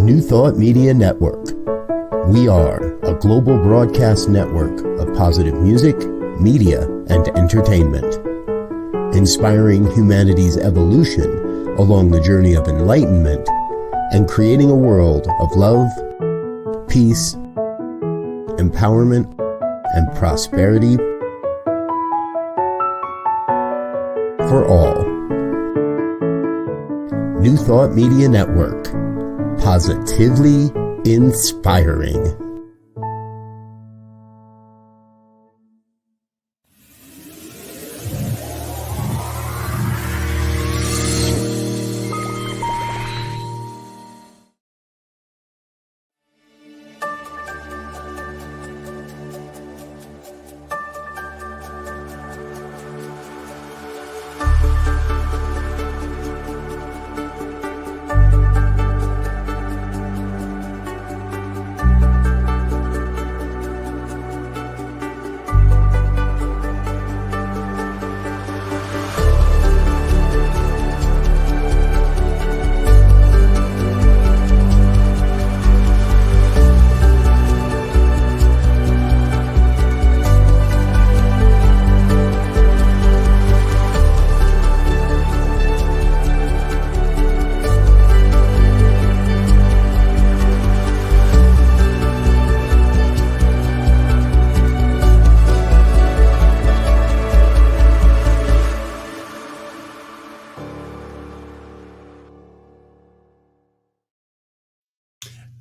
New Thought Media Network. We are a global broadcast network of positive music, media, and entertainment, inspiring humanity's evolution along the journey of enlightenment and creating a world of love, peace, empowerment, and prosperity for all. New Thought Media Network. Positively inspiring.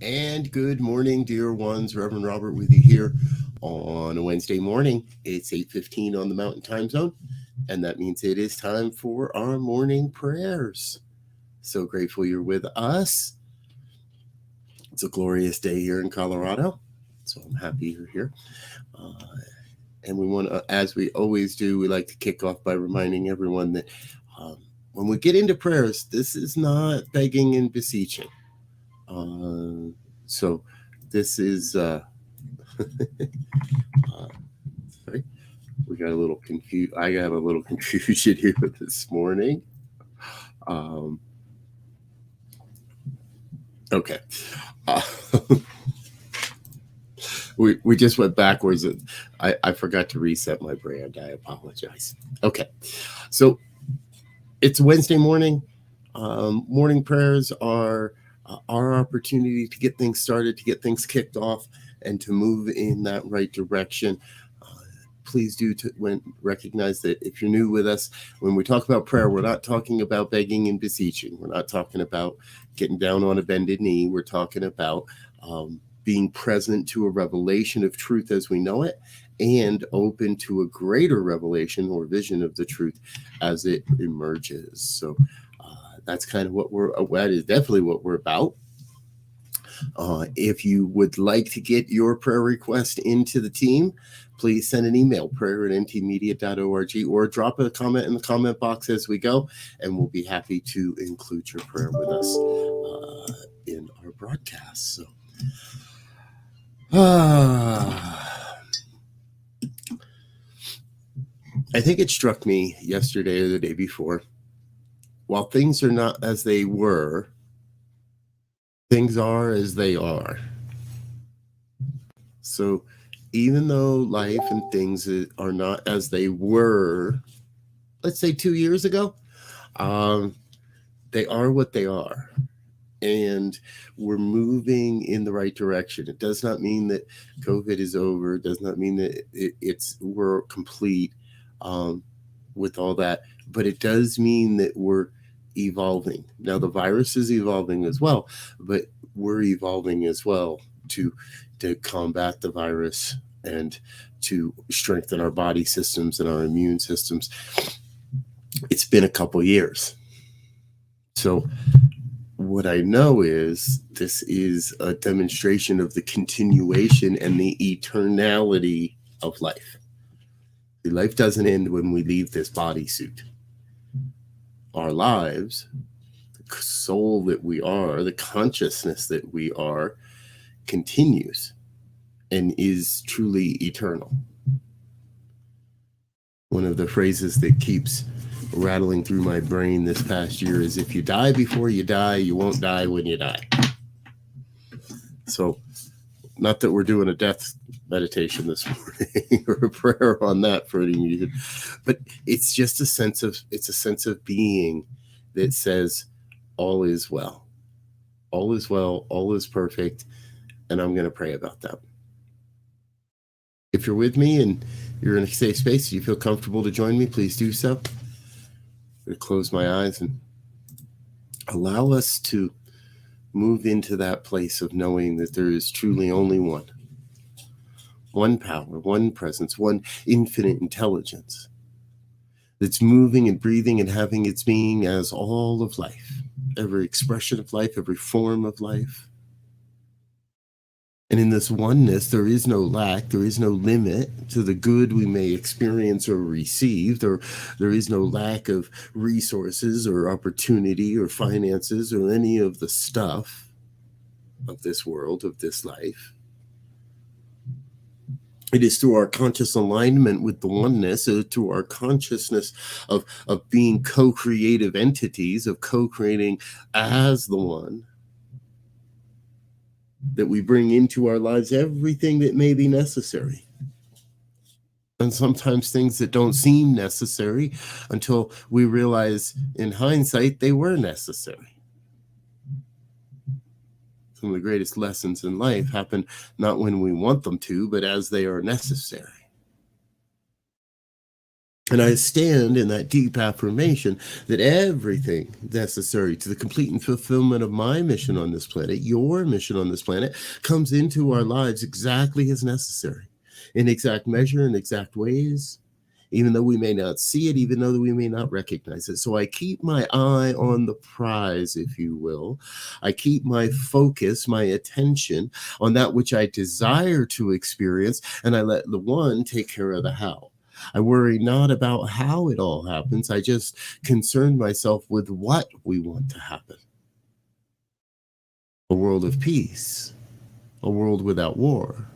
And good morning, dear ones. Reverend Robert with you here on a Wednesday morning. It's 8:15 on the Mountain Time Zone, and that means it is time for our morning prayers. So grateful you're with us. It's a glorious day here in Colorado, so I'm happy you're here. And we want to, as we always do, we like to kick off by reminding everyone that when we get into prayers, this is not begging and beseeching. So this is, sorry, we got a little confused. I got a little confusion here this morning. Okay. We just went backwards. I forgot to reset my brand. I apologize. Okay. So it's Wednesday morning. Morning prayers are our opportunity to get things started, to get things kicked off, and to move in that right direction. Please do recognize that if you're new with us, when we talk about prayer, we're not talking about begging and beseeching. We're not talking about getting down on a bended knee. We're talking about being present to a revelation of truth as we know it, and open to a greater revelation or vision of the truth as it emerges. So that's kind of that is definitely what we're about. If you would like to get your prayer request into the team, please send an email, prayer@ntmedia.org, or drop a comment in the comment box as we go, and we'll be happy to include your prayer with us in our broadcast. So, I think it struck me yesterday or the day before, while things are not as they were, things are as they are. So even though life and things are not as they were, let's say 2 years ago, they are what they are. And we're moving in the right direction. It does not mean that COVID is over. It does not mean that we're complete with all that. But it does mean that we're evolving. Now, the virus is evolving as well, but we're evolving as well to combat the virus and to strengthen our body systems and our immune systems. It's been a couple years. So what I know is this is a demonstration of the continuation and the eternality of life. Life doesn't end when we leave this bodysuit. Our lives, the soul that we are, the consciousness that we are, continues and is truly eternal. One of the phrases that keeps rattling through my brain this past year is, if you die before you die, you won't die when you die. So, not that we're doing a death meditation this morning or a prayer on that for any reason, but it's just a sense of being that says all is well. All is well, all is perfect, and I'm going to pray about that. If you're with me and you're in a safe space, you feel comfortable to join me, please do so. I'm going to close my eyes and allow us to move into that place of knowing that there is truly only one power, one presence, one infinite intelligence that's moving and breathing and having its being as all of life, every expression of life, every form of life. And in this oneness, there is no lack, there is no limit to the good we may experience or receive. There is no lack of resources or opportunity or finances or any of the stuff of this world, of this life. It is through our conscious alignment with the oneness, through our consciousness of being co-creative entities, of co-creating as the one, that we bring into our lives everything that may be necessary. And sometimes things that don't seem necessary until we realize in hindsight they were necessary. Some of the greatest lessons in life happen not when we want them to, but as they are necessary. And I stand in that deep affirmation that everything necessary to the complete and fulfillment of my mission on this planet, your mission on this planet, comes into our lives exactly as necessary, in exact measure, in exact ways, even though we may not see it, even though we may not recognize it. So I keep my eye on the prize, if you will. I keep my focus, my attention on that which I desire to experience, and I let the one take care of the how. I worry not about how it all happens. I just concern myself with what we want to happen. A world of peace, a world without war,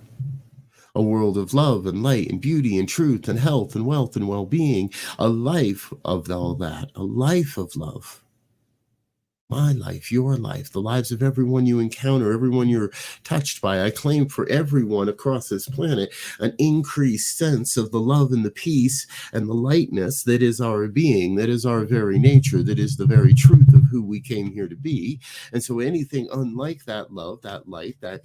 a world of love and light and beauty and truth and health and wealth and well-being, a life of all that, a life of love. My life, your life, the lives of everyone you encounter, everyone you're touched by. I claim for everyone across this planet an increased sense of the love and the peace and the lightness that is our being, that is our very nature, that is the very truth of who we came here to be. And so anything unlike that love, that light, that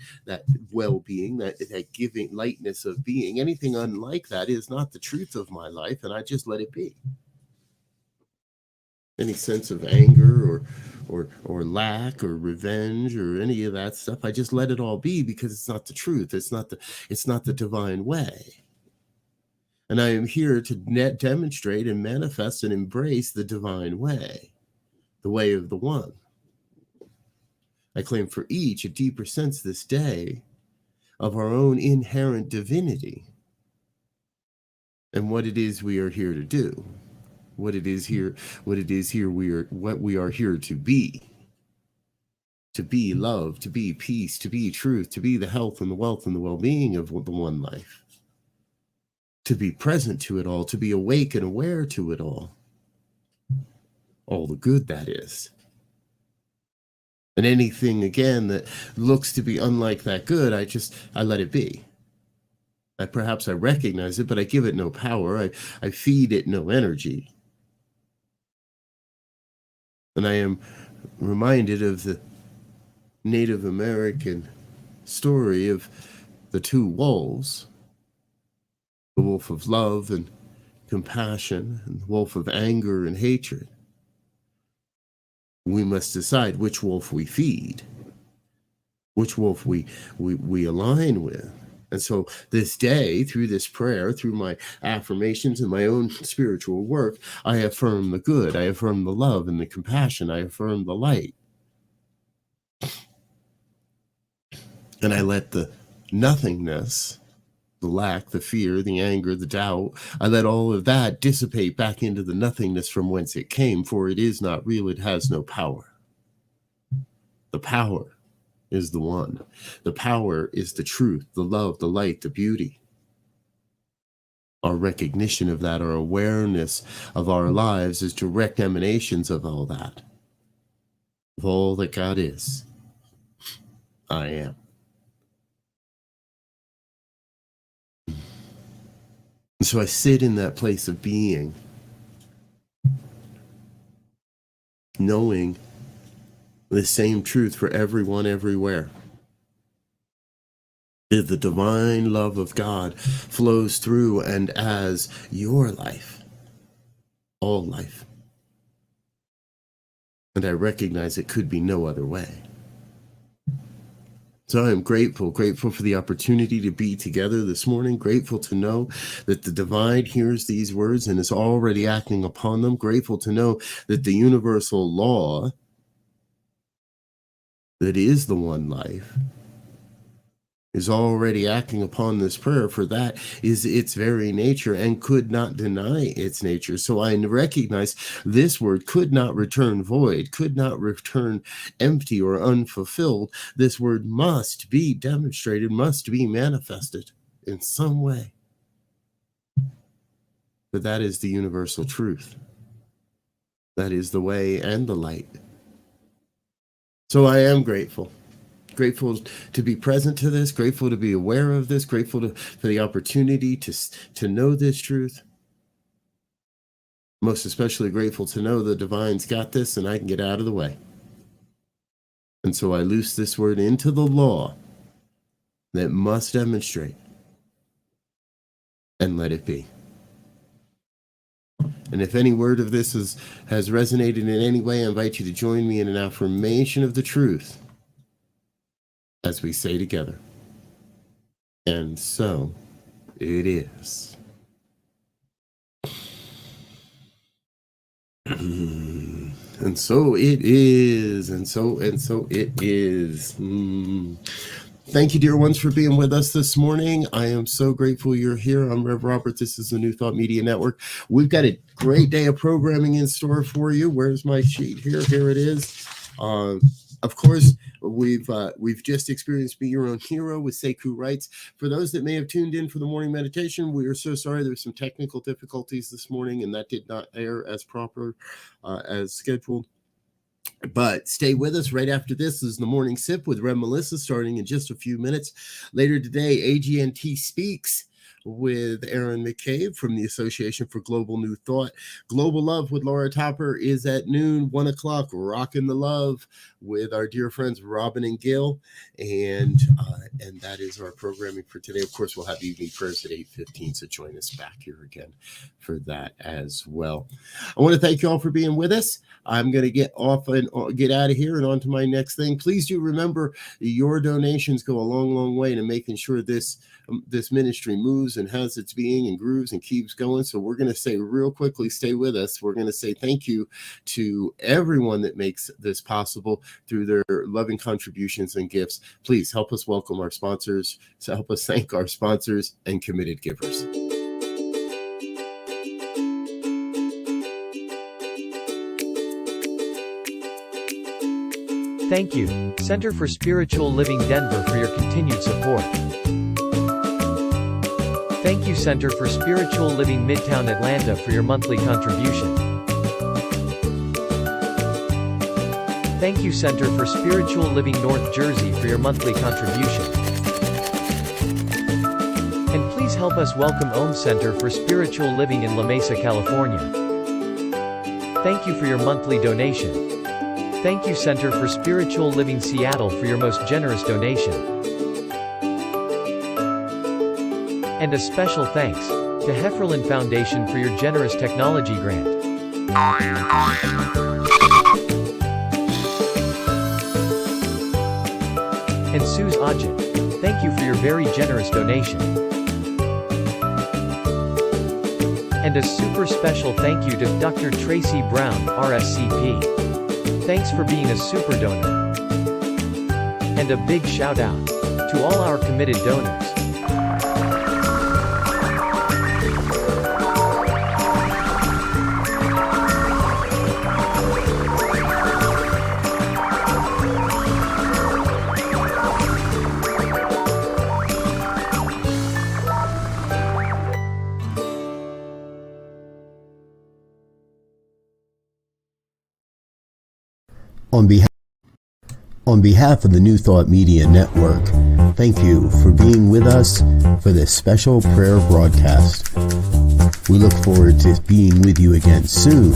well-being, that giving lightness of being, anything unlike that is not the truth of my life, and I just let it be. Any sense of anger or lack or revenge or any of that stuff, I just let it all be, because it's not the truth. It's not the divine way. And I am here to demonstrate and manifest and embrace the divine way, the way of the one. I claim for each a deeper sense this day of our own inherent divinity and what it is we are here to do. What we are here to be love, to be peace, to be truth, to be the health and the wealth and the well-being of the one life, to be present to it all, to be awake and aware to it all the good that is. And anything again that looks to be unlike that good, I let it be. Perhaps I recognize it, but I give it no power. I feed it no energy. And I am reminded of the Native American story of the two wolves, the wolf of love and compassion, and the wolf of anger and hatred. We must decide which wolf we feed, which wolf we align with. And so this day, through this prayer, through my affirmations and my own spiritual work, I affirm the good, I affirm the love and the compassion, I affirm the light. And I let the nothingness, the lack, the fear, the anger, the doubt, I let all of that dissipate back into the nothingness from whence it came, for it is not real, it has no power. The power is the one. The power is the truth, the love, the light, the beauty. Our recognition of that, our awareness of our lives as direct emanations of all that, of all that God is, I am. So I sit in that place of being, knowing the same truth for everyone everywhere. That the divine love of God flows through and as your life, all life. And I recognize it could be no other way. So I am grateful for the opportunity to be together this morning, grateful to know that the divine hears these words and is already acting upon them, grateful to know that the universal law that is the one life is already acting upon this prayer, for that is its very nature and could not deny its nature. So I recognize this word could not return void, could not return empty or unfulfilled. This word must be demonstrated, must be manifested in some way. But that is the universal truth. That is the way and the light. So I am grateful to be present to this, grateful to be aware of this, grateful for the opportunity to know this truth. Most especially grateful to know the divine's got this and I can get out of the way. And so I loose this word into the law that must demonstrate, and let it be. And if any word of this has resonated in any way, I invite you to join me in an affirmation of the truth as we say together, and so it is. And so it is, and so it is. Thank you, dear ones, for being with us this morning. I am so grateful you're here. I'm Rev Brz. This is the New Thought Media Network. We've got a great day of programming in store for you. Where's my sheet? Here it is. Of course, we've just experienced Be Your Own Hero with Sekou Writes. For those that may have tuned in for the morning meditation, we are so sorry. There were some technical difficulties this morning, and that did not air as proper as scheduled. But stay with us. Right after this is the Morning Sip with Rev Melissa, starting in just a few minutes. Later today, AGNT Speaks with Aaron McCabe from the Association for Global New Thought. Global Love with Laura Topper is at noon, 1 o'clock. Rockin' the Love with our dear friends Robin and Gil. And that is our programming for today. Of course, we'll have evening prayers at 8:15, so join us back here again for that as well. I want to thank you all for being with us. I'm going to get off and get out of here and on to my next thing. Please do remember your donations go a long, long way to making sure this ministry moves and has its being and grooves and keeps going. So we're going to say real quickly, stay with us. We're going to say thank you to everyone that makes this possible through their loving contributions and gifts. Please help us welcome our sponsors. So help us thank our sponsors and committed givers. Thank you, Center for Spiritual Living Denver, for your continued support. Thank you, Center for Spiritual Living Midtown Atlanta, for your monthly contribution. Thank you, Center for Spiritual Living North Jersey, for your monthly contribution. And please help us welcome Om Center for Spiritual Living in La Mesa, California. Thank you for your monthly donation. Thank you, Center for Spiritual Living Seattle, for your most generous donation. And a special thanks to Hefferlin Foundation for your generous technology grant. And Suze Ajit, thank you for your very generous donation. And a super special thank you to Dr. Tracy Brown, RSCP. Thanks for being a super donor. And a big shout out to all our committed donors. On behalf of the New Thought Media Network, thank you for being with us for this special prayer broadcast. We look forward to being with you again soon,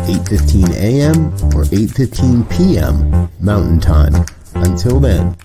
8:15 a.m. or 8:15 p.m. Mountain Time. Until then.